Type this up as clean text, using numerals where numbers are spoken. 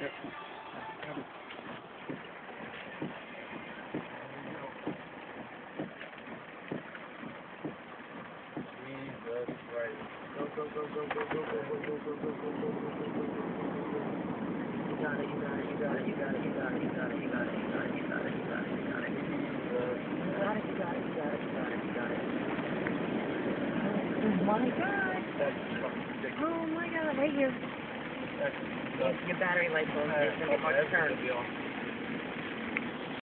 Go, go, go, go, go, go, go, go, go, go, go, go, go, go, go, go, go, go. You got it, you got it, you got it, you got it, you got it, you got it, you got it, you got it, you got it, you got it, you got it. You got it, you got it, you got it, you got it, you got it. Oh my God! Oh my God, right here. Your battery light bulb is going to be hard to turn.